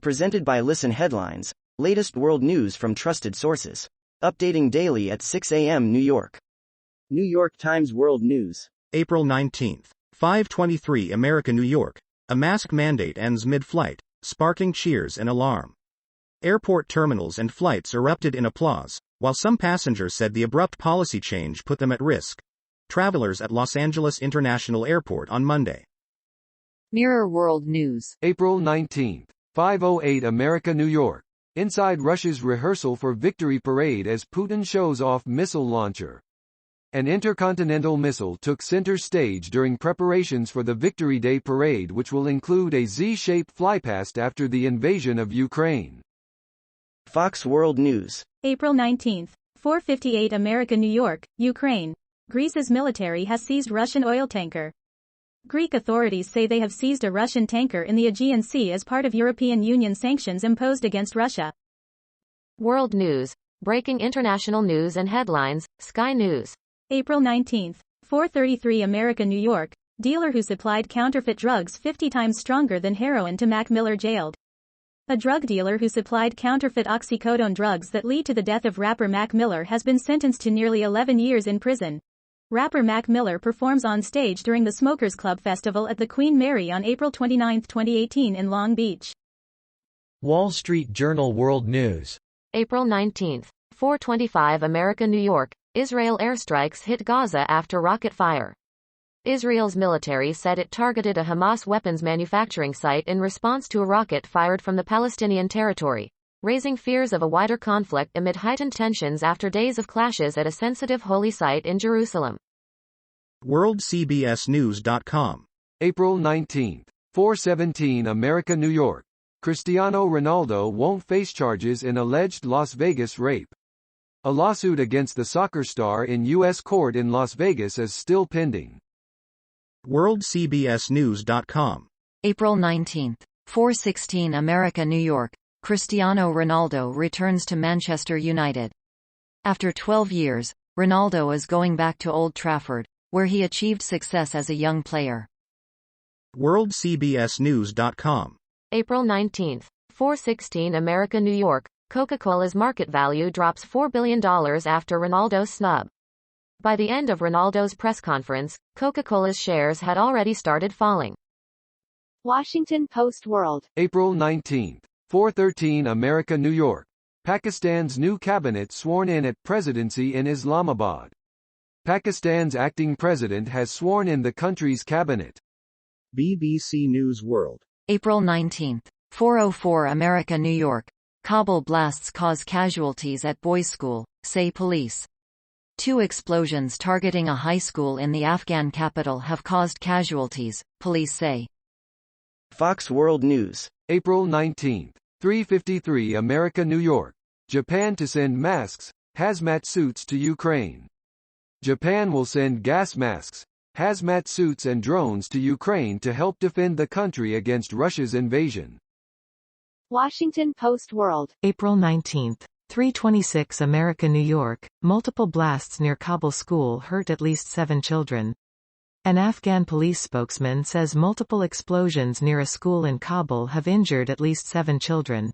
Presented by Listen Headlines, latest world news from trusted sources. Updating daily at 6 a.m. New York. New York Times World News. April 19th. 5:23 America, New York. A mask mandate ends mid-flight, sparking cheers and alarm. Airport terminals and flights erupted in applause, while some passengers said the abrupt policy change put them at risk. Travelers at Los Angeles International Airport on Monday. Mirror World News. April 19th. 5:08 America, New York. Inside Russia's rehearsal for Victory Parade as Putin shows off missile launcher. An intercontinental missile took center stage during preparations for the Victory Day parade, which will include a Z-shaped flypast after the invasion of Ukraine. Fox World News. April 19th. 4:58 America, New York, Ukraine. Greece's military has seized Russian oil tanker. Greek authorities say they have seized a Russian tanker in the Aegean Sea as part of European Union sanctions imposed against Russia. World News. Breaking international news and headlines, Sky News. April 19th. 4:33 America, New York. Dealer who supplied counterfeit drugs 50 times stronger than heroin to Mac Miller jailed. A drug dealer who supplied counterfeit oxycodone drugs that lead to the death of rapper Mac Miller has been sentenced to nearly 11 years in prison. Rapper Mac Miller performs on stage during the Smokers Club Festival at the Queen Mary on April 29, 2018 in Long Beach. Wall Street Journal World News. April 19th. 4:25 America, New York. Israel airstrikes hit Gaza after rocket fire. Israel's military said it targeted a Hamas weapons manufacturing site in response to a rocket fired from the Palestinian territory, raising fears of a wider conflict amid heightened tensions after days of clashes at a sensitive holy site in Jerusalem. WorldCBSNews.com. April 19th. 4:17 America, New York. Cristiano Ronaldo won't face charges in alleged Las Vegas rape. A lawsuit against the soccer star in U.S. court in Las Vegas is still pending. WorldCBSNews.com. April 19th. 4:16 America, New York. Cristiano Ronaldo returns to Manchester United. After 12 years, Ronaldo is going back to Old Trafford, where he achieved success as a young player. WorldCBSNews.com. April 19th. 4:16 America, New York. Coca-Cola's market value drops $4 billion after Ronaldo's snub. By the end of Ronaldo's press conference, Coca-Cola's shares had already started falling. Washington Post World. April 19th. 4:13 America, New York. Pakistan's new cabinet sworn in at presidency in Islamabad. Pakistan's acting president has sworn in the country's cabinet. BBC News World. April 19th. 4:04 America, New York. Kabul blasts cause casualties at boys' school, say police. 2 explosions targeting a high school in the Afghan capital have caused casualties, police say. Fox World News. April 19th. 3:53 America, New York. Japan to send masks, hazmat suits to Ukraine. Japan will send gas masks, hazmat suits and drones to Ukraine to help defend the country against Russia's invasion. Washington Post World. April 19th. 3:26 America, New York. Multiple blasts near Kabul school hurt at least 7 children. An Afghan police spokesman says multiple explosions near a school in Kabul have injured at least 7 children.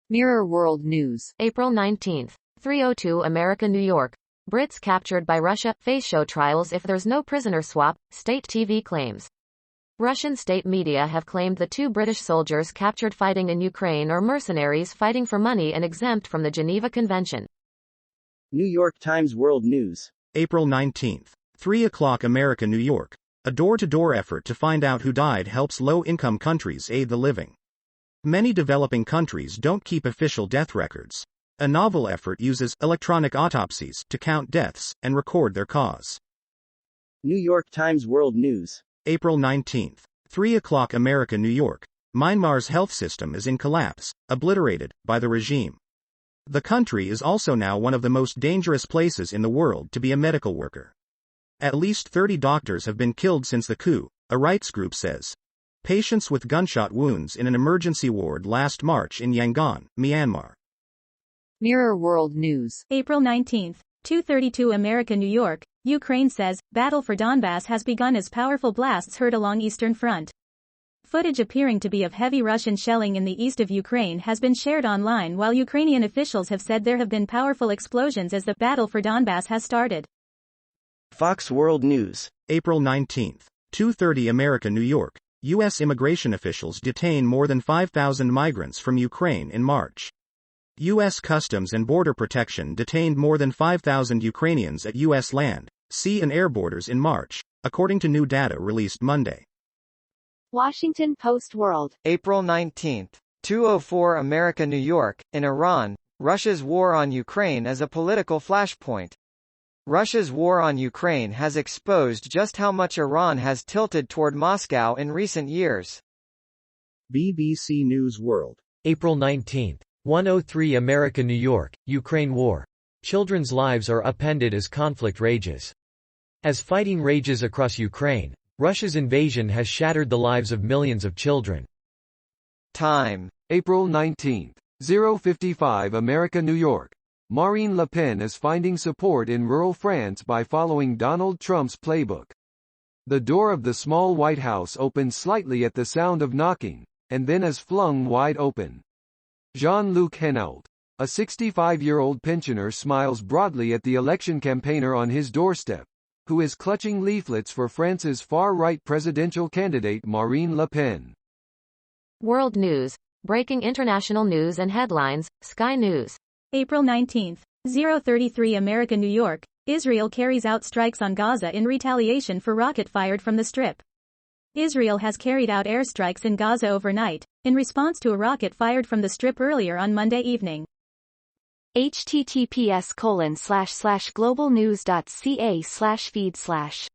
Mirror World News. April 19th. 3:02 America, New York. Brits captured by Russia face show trials if there's no prisoner swap, state TV claims. Russian state media have claimed the 2 British soldiers captured fighting in Ukraine are mercenaries fighting for money and exempt from the Geneva Convention. New York Times World News. April 19th. 3 o'clock America, New York. A door-to-door effort to find out who died helps low-income countries aid the living. Many developing countries don't keep official death records. A novel effort uses electronic autopsies to count deaths and record their cause. New York Times World News. April 19th. 3 o'clock America, New York. Myanmar's health system is in collapse, obliterated by the regime. The country is also now one of the most dangerous places in the world to be a medical worker. At least 30 doctors have been killed since the coup, a rights group says. Patients with gunshot wounds in an emergency ward last March in Yangon, Myanmar. Mirror World News. April 19th. 2:32 America, New York. Ukraine says, battle for Donbass has begun as powerful blasts heard along Eastern Front. Footage appearing to be of heavy Russian shelling in the east of Ukraine has been shared online, while Ukrainian officials have said there have been powerful explosions as the battle for Donbass has started. Fox World News. April 19. 2:30 America, New York. U.S. immigration officials detain more than 5,000 migrants from Ukraine in March. U.S. Customs and Border Protection detained more than 5,000 Ukrainians at U.S. land, sea and air borders in March, according to new data released Monday. Washington Post World. April 19. 2:04 America, New York. In Iran, Russia's war on Ukraine is a political flashpoint. Russia's war on Ukraine has exposed just how much Iran has tilted toward Moscow in recent years. BBC News World. April 19. 1:03 America, New York. Ukraine war. Children's lives are upended as conflict rages. As fighting rages across Ukraine, Russia's invasion has shattered the lives of millions of children. Time. April 19. 0:55 America, New York. Marine Le Pen is finding support in rural France by following Donald Trump's playbook. The door of the small White House opens slightly at the sound of knocking, and then is flung wide open. Jean-Luc Henault, a 65-year-old pensioner, smiles broadly at the election campaigner on his doorstep, who is clutching leaflets for France's far-right presidential candidate Marine Le Pen. World News. Breaking international news and headlines, Sky News. April 19. 0:33 America, New York. Israel carries out strikes on Gaza in retaliation for rocket fired from the Strip. Israel has carried out airstrikes in Gaza overnight, in response to a rocket fired from the Strip earlier on Monday evening. https://globalnews.ca/feed/.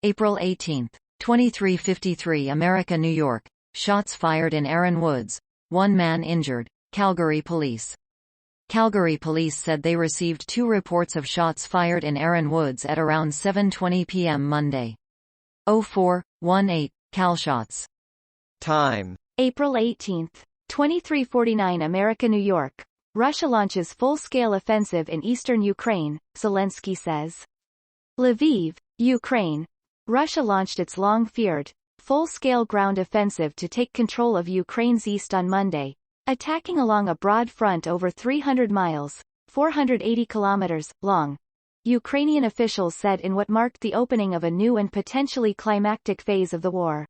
April 18. 23:53 America, New York. Shots fired in Erin Woods. One man injured. Calgary police. Calgary police said they received 2 reports of shots fired in Erin Woods at around 7:20 p.m. Monday. 0418 Cal shots. Time. April 18. 23:49 America, New York. Russia launches full-scale offensive in eastern Ukraine, Zelensky says. Lviv, Ukraine. Russia launched its long-feared, full-scale ground offensive to take control of Ukraine's east on Monday, attacking along a broad front over 300 miles, 480 kilometers, long. Ukrainian officials said in what marked the opening of a new and potentially climactic phase of the war.